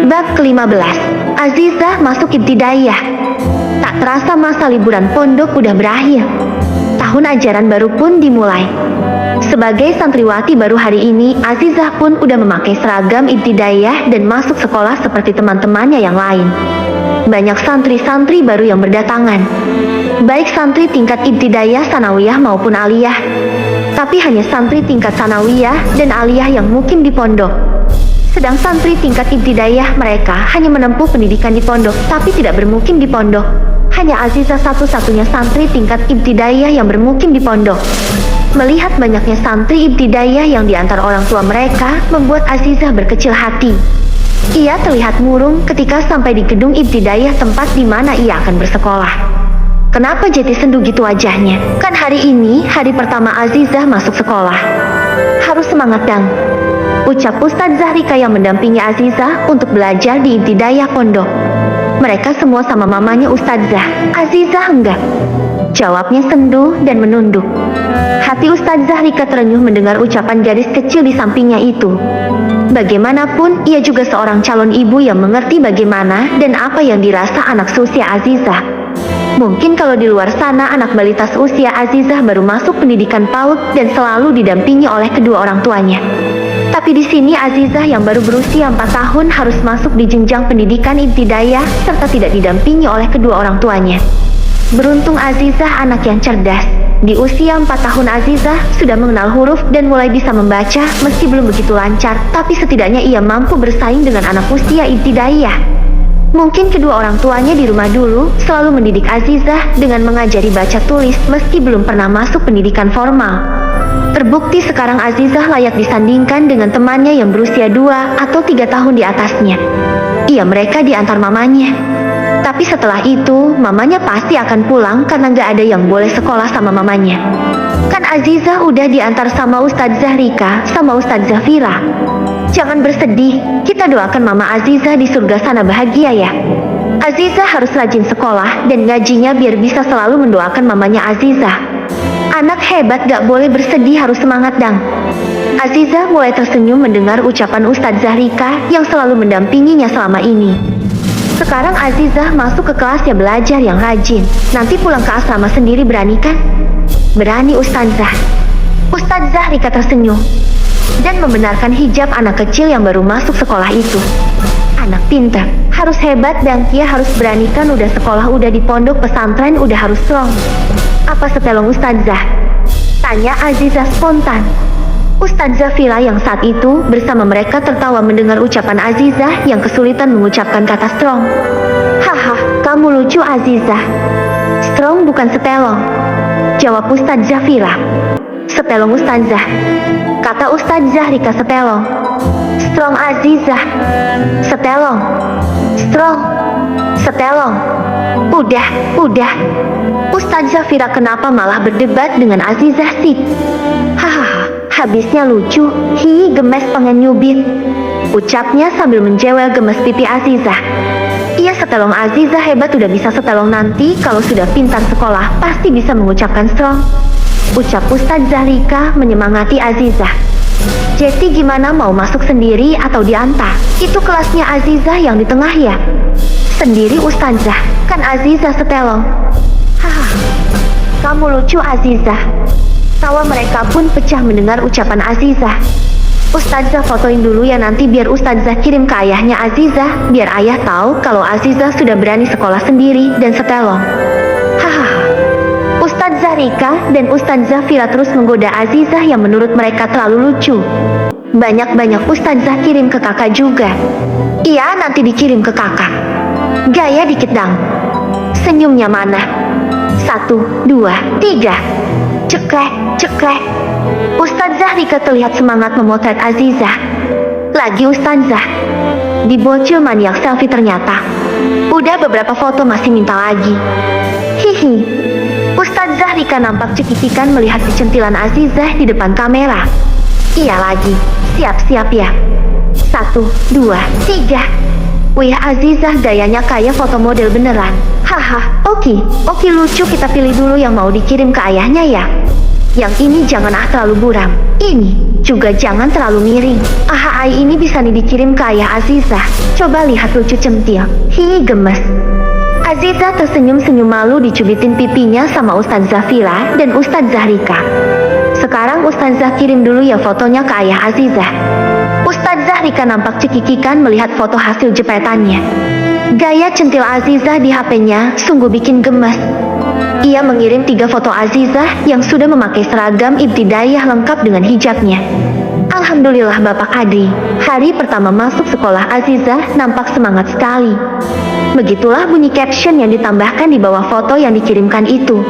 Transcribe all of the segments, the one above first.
Bab ke-15, Azizah masuk ibtidaiyah. Tak terasa masa liburan pondok udah berakhir. Tahun ajaran baru pun dimulai. Sebagai santriwati baru hari ini, Azizah pun udah memakai seragam ibtidaiyah dan masuk sekolah seperti teman-temannya yang lain. Banyak santri-santri baru yang berdatangan. Baik santri tingkat ibtidaiyah, sanawiyah maupun aliyah. Tapi hanya santri tingkat sanawiyah dan aliyah yang mukim di pondok. Sedang santri tingkat ibtidaiyah mereka hanya menempuh pendidikan di pondok tapi tidak bermukim di pondok. Hanya Azizah satu-satunya santri tingkat ibtidaiyah yang bermukim di pondok. Melihat banyaknya santri ibtidaiyah yang diantar orang tua mereka membuat Azizah berkecil hati. Ia terlihat murung ketika sampai di gedung ibtidaiyah tempat di mana ia akan bersekolah. Kenapa jadi sendu gitu wajahnya? Kan hari ini hari pertama Azizah masuk sekolah. Harus semangat dang, ucap Ustadzah Rika yang mendampingi Azizah untuk belajar di ibtidaiyah pondok. Mereka semua sama mamanya Ustadzah. Azizah enggak. Jawabnya sendu dan menunduk. Hati Ustadzah Rika terenyuh mendengar ucapan gadis kecil di sampingnya itu. Bagaimanapun, ia juga seorang calon ibu yang mengerti bagaimana dan apa yang dirasa anak seusia Azizah. Mungkin kalau di luar sana anak balita seusia Azizah baru masuk pendidikan PAUD dan selalu didampingi oleh kedua orang tuanya. Tapi di sini Azizah yang baru berusia 4 tahun harus masuk di jenjang pendidikan ibtidaiyah serta tidak didampingi oleh kedua orang tuanya. Beruntung Azizah anak yang cerdas. Di usia 4 tahun Azizah sudah mengenal huruf dan mulai bisa membaca meski belum begitu lancar, tapi setidaknya ia mampu bersaing dengan anak usia ibtidaiyah. Mungkin kedua orang tuanya di rumah dulu selalu mendidik Azizah dengan mengajari baca tulis meski belum pernah masuk pendidikan formal. Terbukti sekarang Azizah layak disandingkan dengan temannya yang berusia 2 atau 3 tahun di atasnya. Iya, mereka diantar mamanya. Tapi setelah itu, mamanya pasti akan pulang karena gak ada yang boleh sekolah sama mamanya. Kan Azizah udah diantar sama Ustadzah Rika sama Ustadzah Fira. Jangan bersedih, kita doakan Mama Azizah di surga sana bahagia ya. Azizah harus rajin sekolah dan ngajinya biar bisa selalu mendoakan mamanya Azizah. Anak hebat gak boleh bersedih, harus semangat dang. Azizah mulai tersenyum mendengar ucapan Ustadzah Rika yang selalu mendampinginya selama ini. Sekarang Azizah masuk ke kelasnya belajar yang rajin. Nanti pulang ke asrama sendiri berani kan? Berani Ustadzah. Ustadzah Rika tersenyum dan membenarkan hijab anak kecil yang baru masuk sekolah itu. Anak pintar, harus hebat dan dia harus berani kan, udah sekolah, udah di pondok pesantren, udah harus strong. Apa setelong Ustadzah? Tanya Azizah spontan. Ustadzah Fila yang saat itu bersama mereka tertawa mendengar ucapan Azizah yang kesulitan mengucapkan kata strong. Haha, kamu lucu Azizah. Strong bukan setelong, jawab Ustadzah Fila. Setelong Ustadzah, kata Ustadzah Rika. Setelong. Strong Azizah. Setelong. Strong. Setelong. Udah. Ustadzah Fira kenapa malah berdebat dengan Azizah sih? Hahaha, habisnya lucu. Hi, gemes pengen nyubit, ucapnya sambil menjewel gemes pipi Azizah. Iya, setelong Azizah hebat, udah bisa setelong, nanti kalau sudah pintar sekolah pasti bisa mengucapkan strong, ucap Ustadzah Rika menyemangati Azizah. Jesse gimana, mau masuk sendiri atau diantar? Itu kelasnya Azizah yang di tengah ya? Sendiri Ustadzah, kan Azizah setelong. Haha, kamu lucu Azizah. Tawa mereka pun pecah mendengar ucapan Azizah. Ustadzah fotoin dulu ya nanti, biar Ustadzah kirim ke ayahnya Azizah, biar ayah tahu kalau Azizah sudah berani sekolah sendiri dan setelong. Hahaha. Ustadzah Rika dan Ustadzah Fira terus menggoda Azizah yang menurut mereka terlalu lucu. Banyak-banyak Ustadzah kirim ke kakak juga. Iya, nanti dikirim ke kakak. Gaya dikit dang. Senyumnya mana? 1, 2, 3. Ceklek. Ustadzah Rika terlihat semangat memotret Azizah. Lagi Ustadzah. Dibocil maniak selfie ternyata. Udah beberapa foto masih minta lagi. Hihi. Ustadzah Rika nampak cekikikan melihat kecentilan Azizah di depan kamera. Iya lagi. Siap-siap ya. 1, 2, 3. Wih, Azizah gayanya kayak foto model beneran. Haha, oke lucu, kita pilih dulu yang mau dikirim ke ayahnya ya. Yang ini jangan terlalu buram. Ini. Juga jangan terlalu miring. Ahai ini bisa nih dikirim ke ayah Azizah. Coba lihat lucu centil. Hi, gemes. Azizah tersenyum-senyum malu dicubitin pipinya sama Ustadz Zafira dan Ustadz Zahrika. Sekarang Ustadzah kirim dulu ya fotonya ke ayah Azizah. Ustadz Zahrika nampak cekikikan melihat foto hasil jepretannya. Gaya centil Azizah di HP-nya sungguh bikin gemes. Ia mengirim 3 foto Azizah yang sudah memakai seragam ibtidaiyah lengkap dengan hijabnya. Alhamdulillah Bapak Adri, hari pertama masuk sekolah Azizah nampak semangat sekali. Begitulah bunyi caption yang ditambahkan di bawah foto yang dikirimkan itu.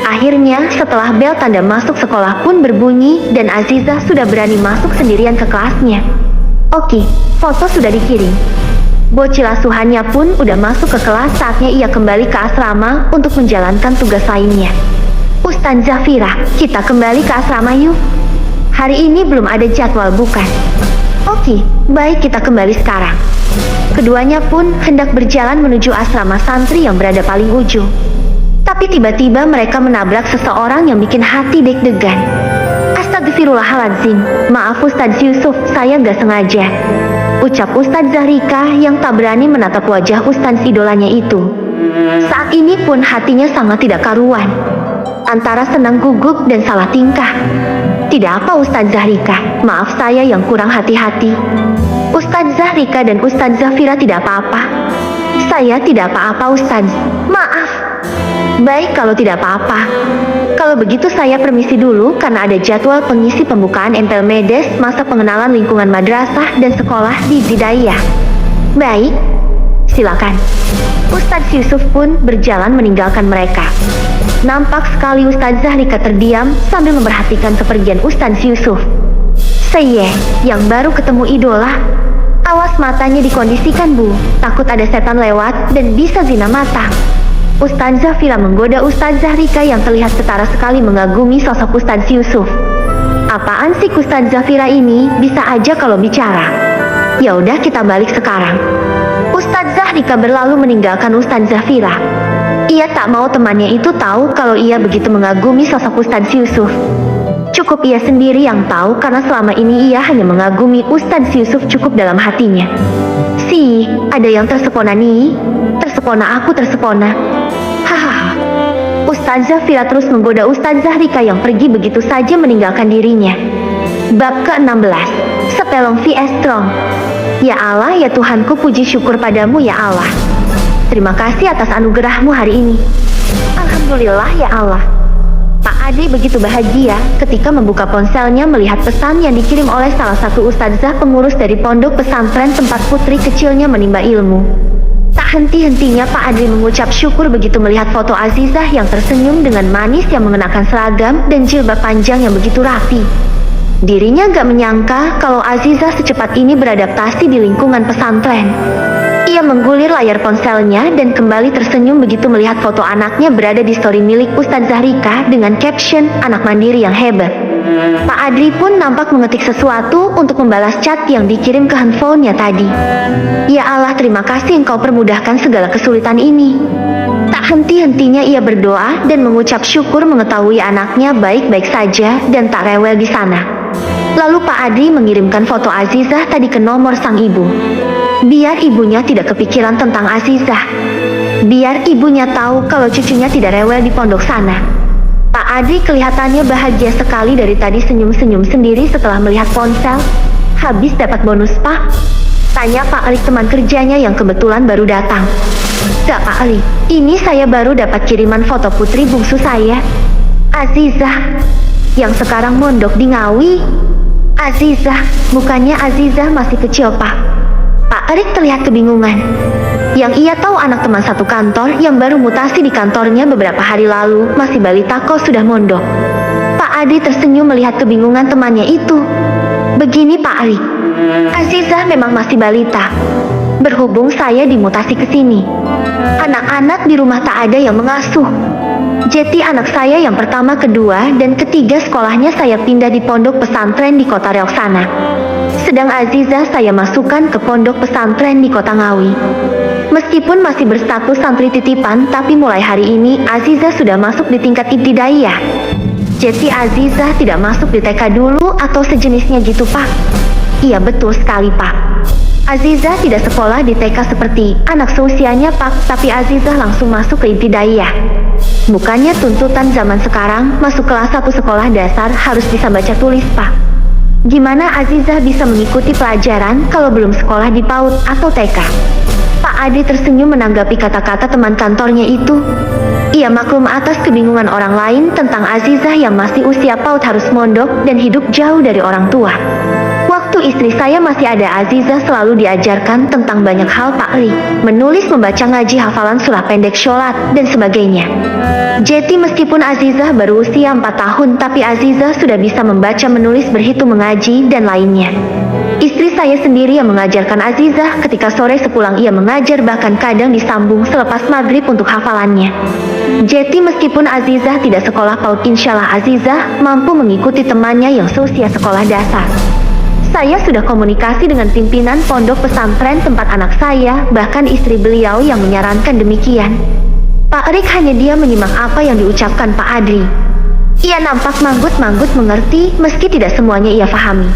Akhirnya setelah bel tanda masuk sekolah pun berbunyi dan Azizah sudah berani masuk sendirian ke kelasnya. Oke, foto sudah dikirim. Bocil asuhannya pun udah masuk ke kelas, saatnya ia kembali ke asrama untuk menjalankan tugas lainnya. Ustadz Zafira, kita kembali ke asrama yuk. Hari ini belum ada jadwal bukan? Oke, baik kita kembali sekarang. Keduanya pun hendak berjalan menuju asrama santri yang berada paling ujung. Tapi tiba-tiba mereka menabrak seseorang yang bikin hati deg-degan. Astagfirullahaladzim, maaf Ustadz Yusuf, saya nggak sengaja. Ucap Ustadz Zahrika yang tak berani menatap wajah Ustadz idolanya itu. Saat ini pun hatinya sangat tidak karuan, antara senang gugup dan salah tingkah. Tidak apa Ustadz Zahrika, maaf saya yang kurang hati-hati. Ustadz Zahrika dan Ustadz Zafira tidak apa-apa. Saya tidak apa-apa Ustadz, maaf. Baik kalau tidak apa-apa. Kalau begitu saya permisi dulu karena ada jadwal pengisi pembukaan Empel Medes masa pengenalan lingkungan madrasah dan sekolah di ibtidaiyah. Baik, silakan. Ustadz Yusuf pun berjalan meninggalkan mereka. Nampak sekali Ustadz Zahrika terdiam sambil memperhatikan kepergian Ustadz Yusuf. Seye, yang baru ketemu idola. Awas matanya dikondisikan bu, takut ada setan lewat dan bisa zina mata. Ustadz Zafira menggoda Ustadz Zahrika yang terlihat setara sekali mengagumi sosok Ustadz Yusuf. Apaan sih Ustadz Zafira ini, bisa aja kalau bicara. Ya udah kita balik sekarang. Ustadz Zahrika berlalu meninggalkan Ustadz Zafira. Ia tak mau temannya itu tahu kalau ia begitu mengagumi sosok Ustadz Yusuf. Cukup ia sendiri yang tahu karena selama ini ia hanya mengagumi Ustadz Yusuf cukup dalam hatinya. Sih, ada yang tersepona nih. Tersepona aku tersepona. Hahaha. Ustadz Zafira terus menggoda Ustadz Zahrika yang pergi begitu saja meninggalkan dirinya. Bab ke-16, Sepelong vs Strong. Ya Allah ya Tuhanku, puji syukur padamu ya Allah. Terima kasih atas anugerahmu hari ini. Alhamdulillah ya Allah. Pak Ade begitu bahagia ketika membuka ponselnya melihat pesan yang dikirim oleh salah satu ustadzah pengurus dari pondok pesantren tempat putri kecilnya menimba ilmu. Tak henti-hentinya Pak Adri mengucap syukur begitu melihat foto Azizah yang tersenyum dengan manis yang mengenakan seragam dan jilbab panjang yang begitu rapi. Dirinya gak menyangka kalau Azizah secepat ini beradaptasi di lingkungan pesantren. Ia menggulir layar ponselnya dan kembali tersenyum begitu melihat foto anaknya berada di story milik Ustadz Zahrika dengan caption anak mandiri yang hebat. Pak Adri pun nampak mengetik sesuatu untuk membalas chat yang dikirim ke handphonenya tadi. Ya Allah, terima kasih engkau permudahkan segala kesulitan ini. Tak henti-hentinya ia berdoa dan mengucap syukur mengetahui anaknya baik-baik saja dan tak rewel di sana. Lalu Pak Adri mengirimkan foto Azizah tadi ke nomor sang ibu. Biar ibunya tidak kepikiran tentang Azizah. Biar ibunya tahu kalau cucunya tidak rewel di pondok sana. Pak Adri kelihatannya bahagia sekali dari tadi senyum-senyum sendiri setelah melihat ponsel. Habis dapat bonus Pak? Tanya Pak Alik teman kerjanya yang kebetulan baru datang. Gak Pak Alik, ini saya baru dapat kiriman foto putri bungsu saya, Azizah, yang sekarang mondok di Ngawi. Azizah, bukannya Azizah masih kecil Pak? Pak Erik terlihat kebingungan. Yang ia tahu anak teman satu kantor yang baru mutasi di kantornya beberapa hari lalu masih balita kok sudah mondok. Pak Adi tersenyum melihat kebingungan temannya itu. Begini Pak Erik, Azizah memang masih balita. Berhubung saya dimutasi ke sini, anak-anak di rumah tak ada yang mengasuh. Jadi anak saya yang pertama, kedua, dan ketiga sekolahnya saya pindah di pondok pesantren di kota Reok sana. Sedang Azizah saya masukkan ke pondok pesantren di kota Ngawi. Meskipun masih berstatus santri titipan, tapi mulai hari ini Azizah sudah masuk di tingkat ibtidaiyah. Jadi Azizah tidak masuk di TK dulu atau sejenisnya gitu, Pak? Iya, betul sekali, Pak. Azizah tidak sekolah di TK seperti anak seusianya, Pak, tapi Azizah langsung masuk ke ibtidaiyah. Bukannya tuntutan zaman sekarang masuk kelas 1 sekolah dasar harus bisa baca tulis, Pak. Gimana Azizah bisa mengikuti pelajaran kalau belum sekolah di PAUD atau TK? Pak Adi tersenyum menanggapi kata-kata teman kantornya itu. Ia maklum atas kebingungan orang lain tentang Azizah yang masih usia PAUD harus mondok dan hidup jauh dari orang tua. Waktu istri saya masih ada, Azizah selalu diajarkan tentang banyak hal, Pak Ri. Menulis, membaca, ngaji, hafalan surah pendek, sholat, dan sebagainya. Jadi meskipun Azizah baru usia 4 tahun, tapi Azizah sudah bisa membaca, menulis, berhitung, mengaji, dan lainnya. Istri saya sendiri yang mengajarkan Azizah ketika sore sepulang ia mengajar, bahkan kadang disambung selepas maghrib untuk hafalannya. Jadi meskipun Azizah tidak sekolah PAUD, insyaallah Azizah mampu mengikuti temannya yang seusia sekolah dasar. Saya sudah komunikasi dengan pimpinan pondok pesantren tempat anak saya, bahkan istri beliau yang menyarankan demikian. Pak Rik hanya dia menyimak apa yang diucapkan Pak Adri. Ia nampak manggut-manggut mengerti meski tidak semuanya ia pahami.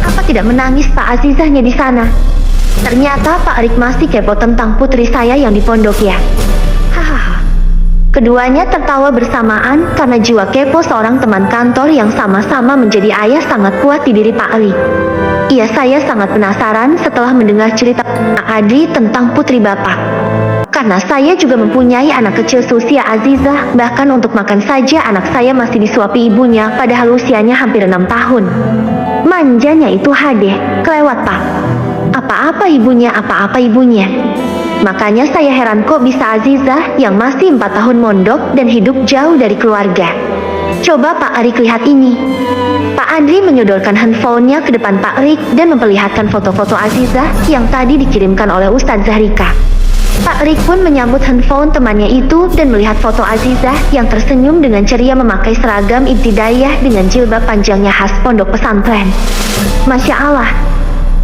Apa tidak menangis Pak Azizahnya di sana? Ternyata Pak Rik masih kepo tentang putri saya yang di pondok ya. Hahaha. Keduanya tertawa bersamaan karena jiwa kepo seorang teman kantor yang sama-sama menjadi ayah sangat kuat di diri Pak Rik. Iya, saya sangat penasaran setelah mendengar cerita Pak Adri tentang putri Bapak. Karena saya juga mempunyai anak kecil seusia Azizah, bahkan untuk makan saja anak saya masih disuapi ibunya padahal usianya hampir 6 tahun. Manjanya itu hadeh, kelewat Pak. Apa-apa ibunya, apa-apa ibunya. Makanya saya heran kok bisa Azizah yang masih 4 tahun mondok dan hidup jauh dari keluarga. Coba Pak Arik lihat ini. Pak Andri menyodorkan handphonenya ke depan Pak Rik dan memperlihatkan foto-foto Azizah yang tadi dikirimkan oleh Ustadz Zahrika. Pak Rik pun menyambut handphone temannya itu dan melihat foto Azizah yang tersenyum dengan ceria memakai seragam ibtidaiyah dengan jilbab panjangnya khas pondok pesantren. Masya Allah,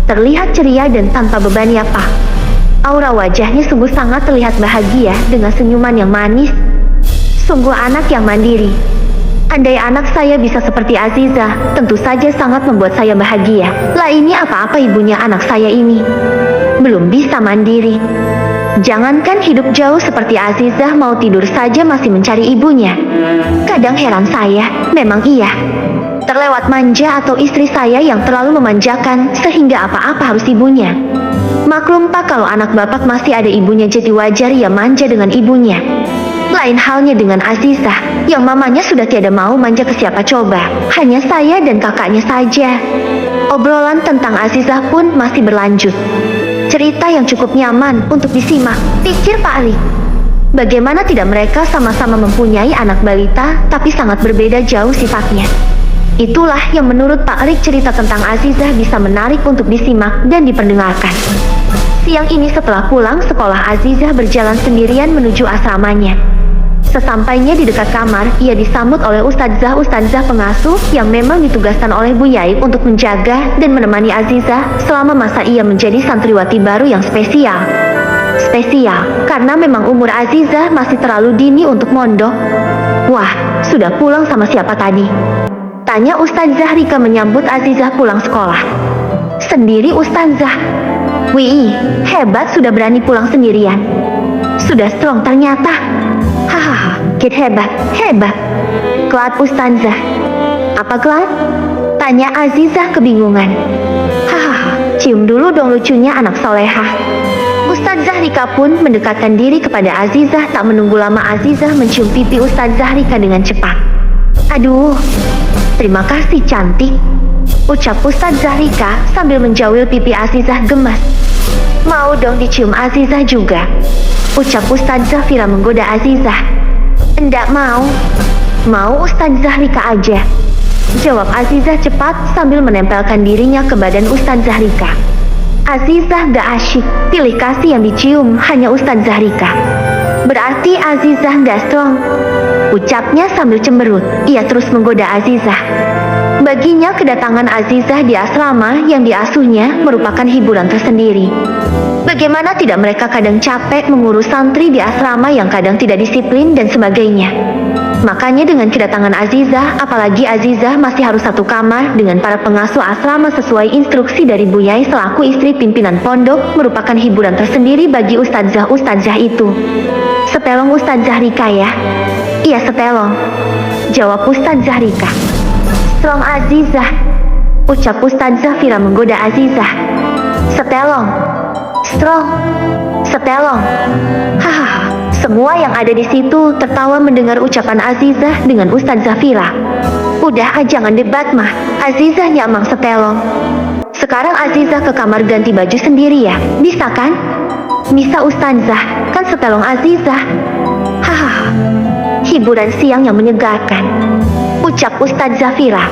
terlihat ceria dan tanpa beban ya Pak. Aura wajahnya sungguh sangat terlihat bahagia dengan senyuman yang manis. Sungguh anak yang mandiri. Andai anak saya bisa seperti Azizah, tentu saja sangat membuat saya bahagia. Lah ini apa-apa ibunya anak saya ini. Belum bisa mandiri. Jangankan hidup jauh seperti Azizah, mau tidur saja masih mencari ibunya. Kadang heran saya, memang iya. Terlewat manja atau istri saya yang terlalu memanjakan sehingga apa-apa harus ibunya. Maklum Pak, kalau anak Bapak masih ada ibunya jadi wajar ia manja dengan ibunya. Lain halnya dengan Azizah, yang mamanya sudah tiada mau manja ke siapa coba, hanya saya dan kakaknya saja. Obrolan tentang Azizah pun masih berlanjut. Cerita yang cukup nyaman untuk disimak, pikir Pak Ali. Bagaimana tidak mereka sama-sama mempunyai anak balita, tapi sangat berbeda jauh sifatnya. Itulah yang menurut Pak Rik cerita tentang Azizah bisa menarik untuk disimak dan diperdengarkan. Siang ini setelah pulang sekolah, Azizah berjalan sendirian menuju asramanya. Sesampainya di dekat kamar, ia disambut oleh ustadzah pengasuh yang memang ditugaskan oleh Bu Yai untuk menjaga dan menemani Azizah selama masa ia menjadi santriwati baru yang spesial. Spesial, karena memang umur Azizah masih terlalu dini untuk mondok. Wah, sudah pulang sama siapa tadi? Tanya Ustadz Zahrika menyambut Azizah pulang sekolah. Sendiri Ustadzah. Wih, hebat sudah berani pulang sendirian. Sudah strong ternyata. Hahaha, kid hebat, hebat. Kelat Ustadzah. Apa kelat? Tanya Azizah kebingungan. Hahaha, cium dulu dong lucunya anak solehah. Ustadz Zahrika pun mendekatkan diri kepada Azizah. Tak menunggu lama Azizah mencium pipi Ustadz Zahrika dengan cepat. Aduh, terima kasih cantik, ucap Ustadz Zahrika sambil menjauhil pipi Azizah gemas. Mau dong dicium Azizah juga, ucap Ustadz Zafira menggoda Azizah. Enggak mau. Mau Ustadz Zahrika aja, jawab Azizah cepat sambil menempelkan dirinya ke badan Ustadz Zahrika. Azizah gak asyik, pilih kasih yang dicium hanya Ustadz Zahrika. Berarti Azizah gak strong, ucapnya sambil cemberut. Ia terus menggoda Azizah. Baginya kedatangan Azizah di asrama yang diasuhnya merupakan hiburan tersendiri. Bagaimana tidak mereka kadang capek mengurus santri di asrama yang kadang tidak disiplin dan sebagainya. Makanya dengan kedatangan Azizah, apalagi Azizah masih harus satu kamar dengan para pengasuh asrama sesuai instruksi dari Bu Yai selaku istri pimpinan pondok, merupakan hiburan tersendiri bagi ustadzah-ustadzah itu. Sepelong Ustadzah Rika ya? Iya sepelong, jawab Ustadzah Rika. Strong Azizah, ucap Ustadzah Fira menggoda Azizah. Sepelong, strong, sepelong. Hahaha. Semua yang ada di situ tertawa mendengar ucapan Azizah dengan Ustadzah Fira. Udah jangan debat mah, Azizah nyamang sepelong. Sekarang Azizah ke kamar ganti baju sendiri ya, bisa kan? Bisa Ustadzah, kan sepelong Azizah. Hahaha. Hiburan siang yang menyegarkan, ucap Ustadzah Fira.